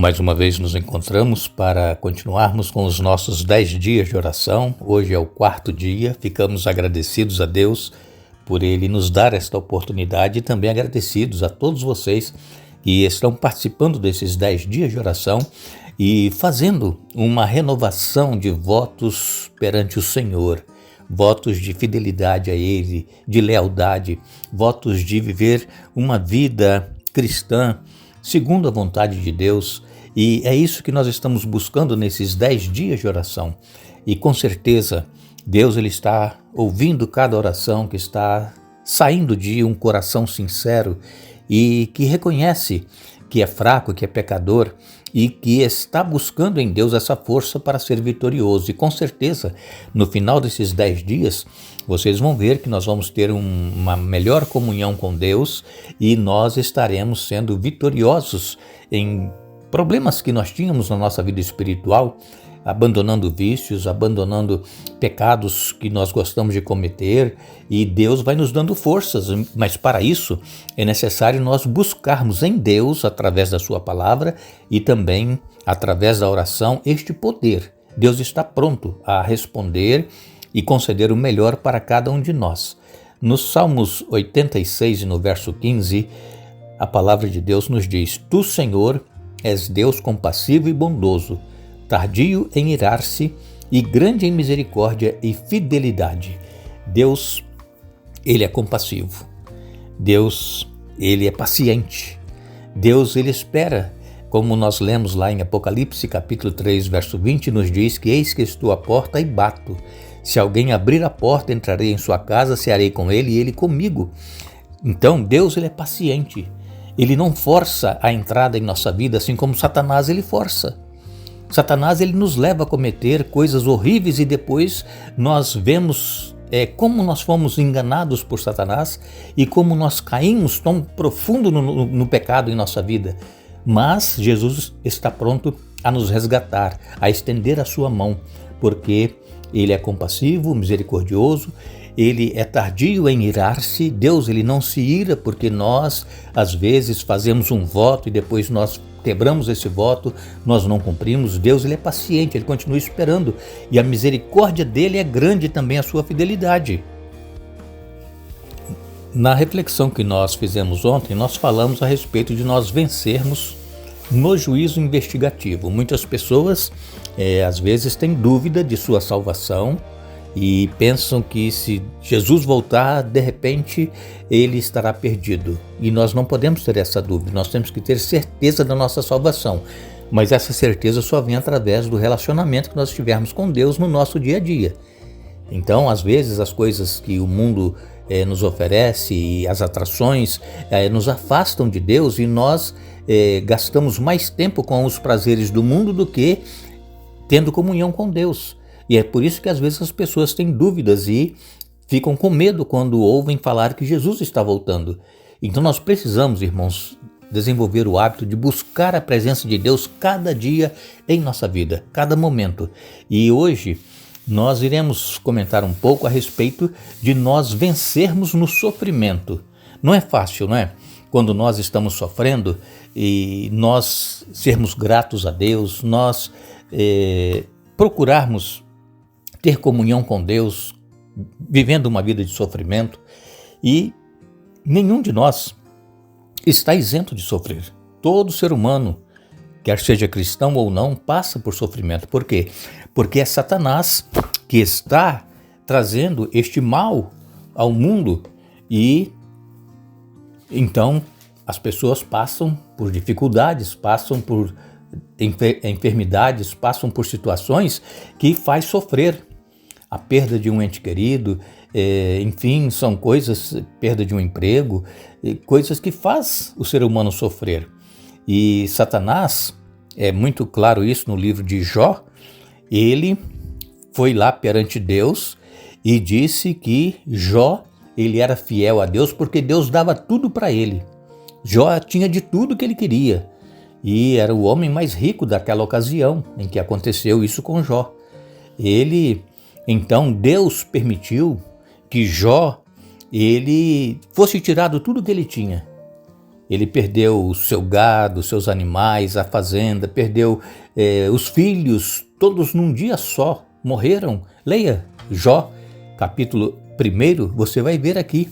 Mais uma vez nos encontramos para continuarmos com os nossos 10 dias de oração. Hoje é o 4º dia. Ficamos agradecidos a Deus por Ele nos dar esta oportunidade e também agradecidos a todos vocês que estão participando desses 10 dias de oração e fazendo uma renovação de votos perante o Senhor. Votos de fidelidade a Ele, de lealdade, votos de viver uma vida cristã segundo a vontade de Deus, e é isso que nós estamos buscando nesses 10 dias de oração. E com certeza, Deus ele está ouvindo cada oração que está saindo de um coração sincero e que reconhece que é fraco, que é pecador e que está buscando em Deus essa força para ser vitorioso. E com certeza, no final desses 10 dias, vocês vão ver que nós vamos ter uma melhor comunhão com Deus e nós estaremos sendo vitoriosos em problemas que nós tínhamos na nossa vida espiritual, abandonando vícios, abandonando pecados que nós gostamos de cometer, e Deus vai nos dando forças, mas para isso é necessário nós buscarmos em Deus, através da sua palavra e também através da oração, este poder. Deus está pronto a responder e conceder o melhor para cada um de nós. Nos Salmos 86 e no verso 15, a palavra de Deus nos diz: Tu, Senhor, és Deus compassivo e bondoso, tardio em irar-se e grande em misericórdia e fidelidade. Deus, Ele é compassivo. Deus, Ele é paciente. Deus, Ele espera. Como nós lemos lá em Apocalipse, capítulo 3, verso 20, nos diz que eis que estou à porta e bato. Se alguém abrir a porta, entrarei em sua casa, cearei com ele e ele comigo. Então, Deus, Ele é paciente. Ele não força a entrada em nossa vida, assim como Satanás, ele força. Satanás, ele nos leva a cometer coisas horríveis e depois nós vemos como nós fomos enganados por Satanás e como nós caímos tão profundo no pecado em nossa vida. Mas Jesus está pronto a nos resgatar, a estender a sua mão, porque Ele é compassivo, misericordioso, Ele é tardio em irar-se. Deus, Ele não se ira porque nós, às vezes, fazemos um voto e depois nós quebramos esse voto, nós não cumprimos. Deus, Ele é paciente, Ele continua esperando e a misericórdia dEle é grande também a sua fidelidade. Na reflexão que nós fizemos ontem, nós falamos a respeito de nós vencermos no juízo investigativo. Muitas pessoas, às vezes, têm dúvida de sua salvação e pensam que se Jesus voltar, de repente, ele estará perdido. E nós não podemos ter essa dúvida, nós temos que ter certeza da nossa salvação. Mas essa certeza só vem através do relacionamento que nós tivermos com Deus no nosso dia a dia. Então, às vezes, as coisas que o mundo nos oferece e as atrações nos afastam de Deus e nós gastamos mais tempo com os prazeres do mundo do que tendo comunhão com Deus. E é por isso que às vezes as pessoas têm dúvidas e ficam com medo quando ouvem falar que Jesus está voltando. Então nós precisamos, irmãos, desenvolver o hábito de buscar a presença de Deus cada dia em nossa vida, cada momento. E hoje nós iremos comentar um pouco a respeito de nós vencermos no sofrimento. Não é fácil, não é? Quando nós estamos sofrendo e nós sermos gratos a Deus, nós procurarmos ter comunhão com Deus, vivendo uma vida de sofrimento, e nenhum de nós está isento de sofrer. Todo ser humano, quer seja cristão ou não, passa por sofrimento. Por quê? Porque é Satanás que está trazendo este mal ao mundo e então as pessoas passam por dificuldades, passam por enfermidades, passam por situações que faz sofrer. A perda de um ente querido, enfim, são coisas, perda de um emprego, coisas que faz o ser humano sofrer. E Satanás, é muito claro isso no livro de Jó, ele foi lá perante Deus e disse que Jó, ele era fiel a Deus porque Deus dava tudo para ele. Jó tinha de tudo que ele queria e era o homem mais rico daquela ocasião em que aconteceu isso com Jó. Então Deus permitiu que Jó, ele fosse tirado tudo que ele tinha. Ele perdeu o seu gado, seus animais, a fazenda, perdeu os filhos, todos num dia só, morreram. Leia Jó, capítulo 1, você vai ver aqui.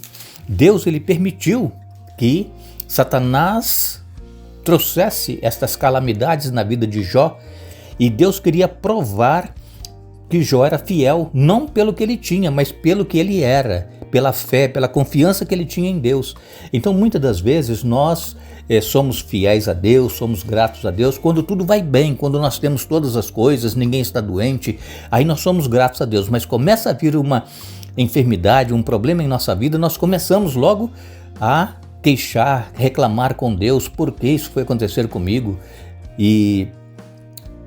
Deus ele permitiu que Satanás trouxesse estas calamidades na vida de Jó, e Deus queria provar que Jó era fiel, não pelo que ele tinha, mas pelo que ele era, pela fé, pela confiança que ele tinha em Deus. Então, muitas das vezes, nós somos fiéis a Deus, somos gratos a Deus, quando tudo vai bem, quando nós temos todas as coisas, ninguém está doente, aí nós somos gratos a Deus. Mas começa a vir uma enfermidade, um problema em nossa vida, nós começamos logo a queixar, reclamar com Deus, por que isso foi acontecer comigo? E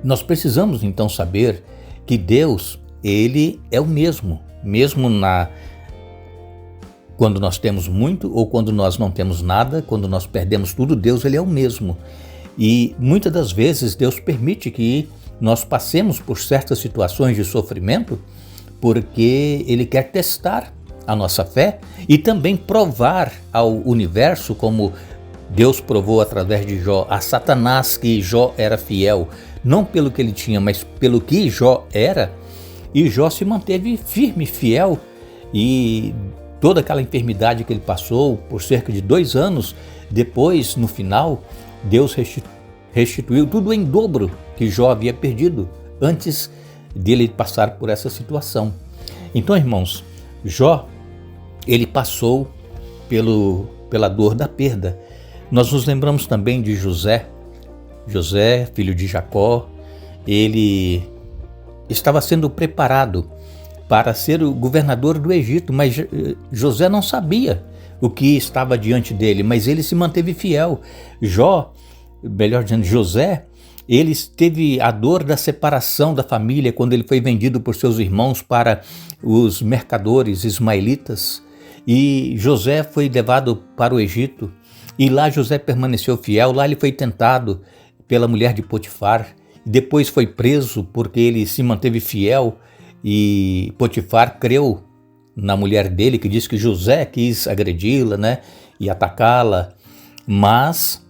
nós precisamos então saber que Deus, ele é o mesmo quando nós temos muito ou quando nós não temos nada, quando nós perdemos tudo, Deus ele é o mesmo. E muitas das vezes Deus permite que nós passemos por certas situações de sofrimento, porque ele quer testar a nossa fé e também provar ao universo, como Deus provou através de Jó, a Satanás, que Jó era fiel, não pelo que ele tinha, mas pelo que Jó era. E Jó se manteve firme, fiel, e toda aquela enfermidade que ele passou por cerca de 2 anos, depois, no final, Deus restituiu tudo em dobro que Jó havia perdido antes dele passar por essa situação. Então, irmãos, Jó, ele passou pela dor da perda. Nós nos lembramos também de José, filho de Jacó. Ele estava sendo preparado para ser o governador do Egito, mas José não sabia o que estava diante dele, mas ele se manteve fiel. José, ele teve a dor da separação da família quando ele foi vendido por seus irmãos para os mercadores ismaelitas, e José foi levado para o Egito, e lá José permaneceu fiel. Lá ele foi tentado pela mulher de Potifar, e depois foi preso porque ele se manteve fiel, e Potifar creu na mulher dele, que diz que José quis agredi-la, e atacá-la, mas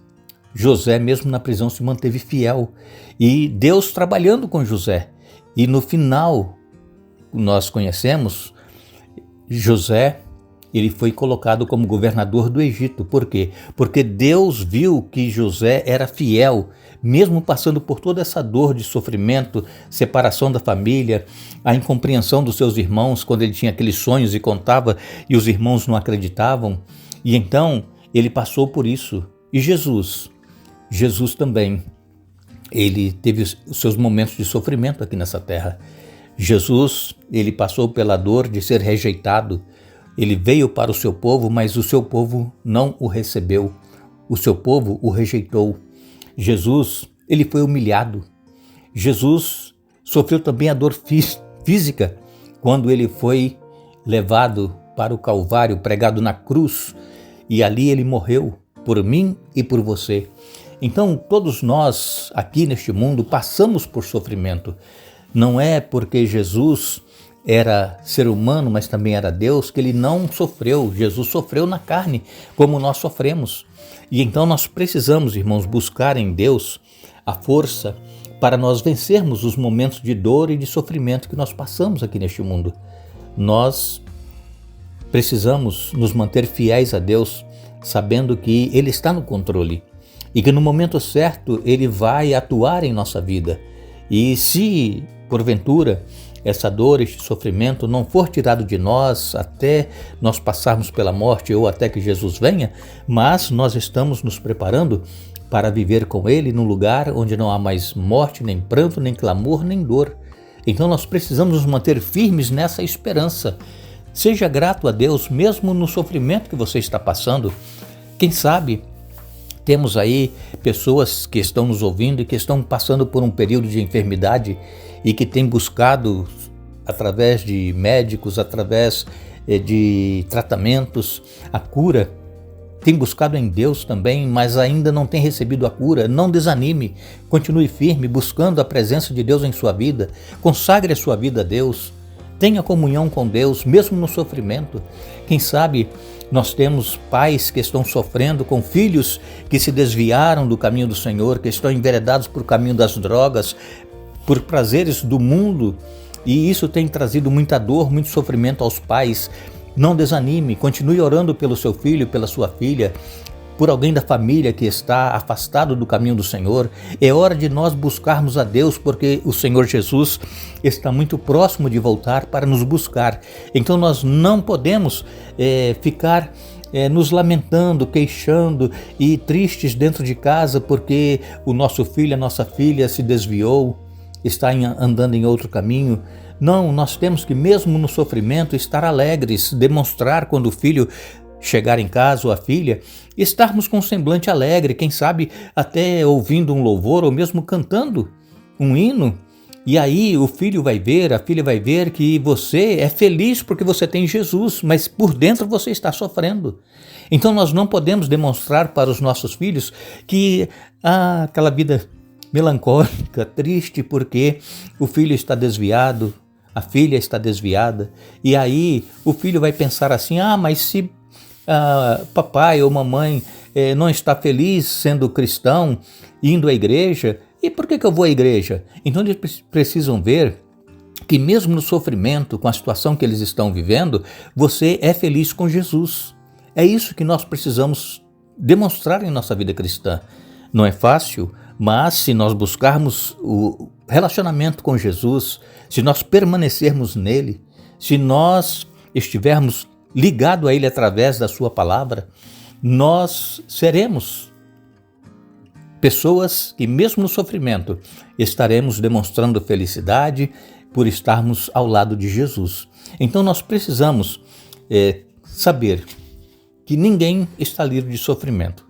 José, mesmo na prisão, se manteve fiel, e Deus trabalhando com José. E no final, nós conhecemos, José, ele foi colocado como governador do Egito. Por quê? Porque Deus viu que José era fiel, mesmo passando por toda essa dor de sofrimento, separação da família, a incompreensão dos seus irmãos, quando ele tinha aqueles sonhos e contava e os irmãos não acreditavam. E então ele passou por isso. E Jesus também, ele teve os seus momentos de sofrimento aqui nessa terra. Jesus, ele passou pela dor de ser rejeitado. Ele veio para o seu povo, mas o seu povo não o recebeu. O seu povo o rejeitou. Jesus, ele foi humilhado. Jesus sofreu também a dor física quando ele foi levado para o Calvário, pregado na cruz, e ali ele morreu por mim e por você. Então, todos nós aqui neste mundo passamos por sofrimento. Não é porque Jesus era ser humano, mas também era Deus, que ele não sofreu. Jesus sofreu na carne, como nós sofremos. E então nós precisamos, irmãos, buscar em Deus a força para nós vencermos os momentos de dor e de sofrimento que nós passamos aqui neste mundo. Nós precisamos nos manter fiéis a Deus, sabendo que Ele está no controle e que no momento certo Ele vai atuar em nossa vida. E se, porventura, essa dor, este sofrimento não for tirado de nós até nós passarmos pela morte ou até que Jesus venha, mas nós estamos nos preparando para viver com Ele num lugar onde não há mais morte, nem pranto, nem clamor, nem dor. Então nós precisamos nos manter firmes nessa esperança. Seja grato a Deus, mesmo no sofrimento que você está passando. Quem sabe temos aí pessoas que estão nos ouvindo e que estão passando por um período de enfermidade e que têm buscado, através de médicos, através de tratamentos, a cura. Tem buscado em Deus também, mas ainda não tem recebido a cura. Não desanime, continue firme, buscando a presença de Deus em sua vida. Consagre a sua vida a Deus. Tenha comunhão com Deus, mesmo no sofrimento. Quem sabe nós temos pais que estão sofrendo com filhos que se desviaram do caminho do Senhor, que estão enveredados por caminho das drogas, por prazeres do mundo, e isso tem trazido muita dor, muito sofrimento aos pais. Não desanime, continue orando pelo seu filho, pela sua filha, por alguém da família que está afastado do caminho do Senhor. É hora de nós buscarmos a Deus, porque o Senhor Jesus está muito próximo de voltar para nos buscar. Então nós não podemos ficar nos lamentando, queixando e tristes dentro de casa porque o nosso filho, a nossa filha se desviou, está andando em outro caminho. Não, nós temos que, mesmo no sofrimento, estar alegres, demonstrar quando o filho chegar em casa ou a filha, estarmos com um semblante alegre, quem sabe até ouvindo um louvor ou mesmo cantando um hino. E aí o filho vai ver, a filha vai ver que você é feliz porque você tem Jesus, mas por dentro você está sofrendo. Então nós não podemos demonstrar para os nossos filhos que aquela vida melancólica, triste, porque o filho está desviado, a filha está desviada. E aí o filho vai pensar assim, mas se papai ou mamãe não está feliz sendo cristão, indo à igreja, e por que eu vou à igreja? Então eles precisam ver que mesmo no sofrimento, com a situação que eles estão vivendo, você é feliz com Jesus. É isso que nós precisamos demonstrar em nossa vida cristã. Não é fácil, mas se nós buscarmos o relacionamento com Jesus, se nós permanecermos nele, se nós estivermos ligado a Ele através da sua palavra, nós seremos pessoas que mesmo no sofrimento estaremos demonstrando felicidade por estarmos ao lado de Jesus. Então nós precisamos saber que ninguém está livre de sofrimento.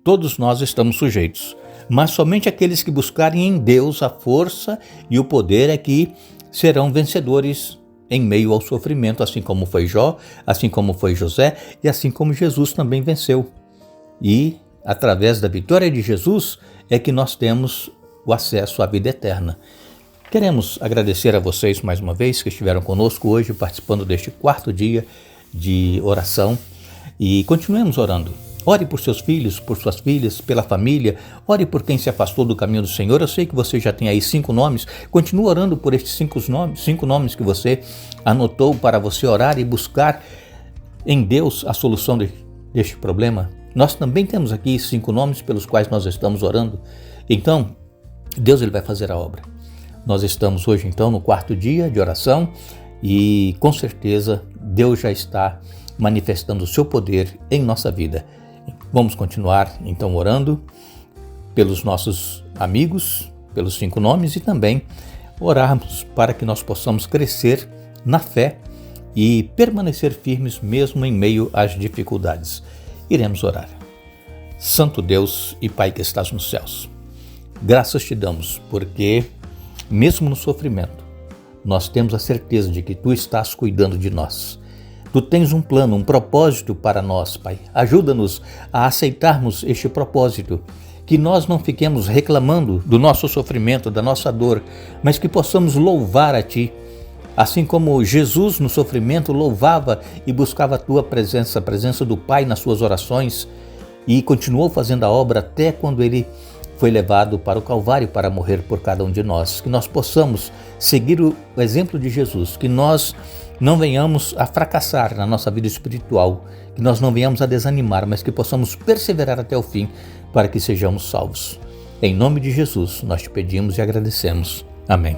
Todos nós estamos sujeitos, mas somente aqueles que buscarem em Deus a força e o poder é que serão vencedores em meio ao sofrimento, assim como foi Jó, assim como foi José e assim como Jesus também venceu. E através da vitória de Jesus é que nós temos o acesso à vida eterna. Queremos agradecer a vocês mais uma vez que estiveram conosco hoje participando deste 4º dia de oração e continuemos orando. Ore por seus filhos, por suas filhas, pela família. Ore por quem se afastou do caminho do Senhor. Eu sei que você já tem aí 5 nomes. Continue orando por estes 5 nomes que você anotou para você orar e buscar em Deus a solução deste problema. Nós também temos aqui 5 nomes pelos quais nós estamos orando. Então, Deus ele vai fazer a obra. Nós estamos hoje então no 4º dia de oração e com certeza Deus já está manifestando o seu poder em nossa vida. Vamos continuar então orando pelos nossos amigos, pelos 5 nomes e também orarmos para que nós possamos crescer na fé e permanecer firmes mesmo em meio às dificuldades. Iremos orar. Santo Deus e Pai que estás nos céus, graças te damos porque mesmo no sofrimento nós temos a certeza de que tu estás cuidando de nós. Tu tens um plano, um propósito para nós, Pai. Ajuda-nos a aceitarmos este propósito, que nós não fiquemos reclamando do nosso sofrimento, da nossa dor, mas que possamos louvar a Ti. Assim como Jesus no sofrimento louvava e buscava a Tua presença, a presença do Pai nas suas orações, e continuou fazendo a obra até quando Ele foi levado para o Calvário para morrer por cada um de nós. Que nós possamos seguir o exemplo de Jesus, que nós não venhamos a fracassar na nossa vida espiritual, que nós não venhamos a desanimar, mas que possamos perseverar até o fim para que sejamos salvos. Em nome de Jesus, nós te pedimos e agradecemos. Amém.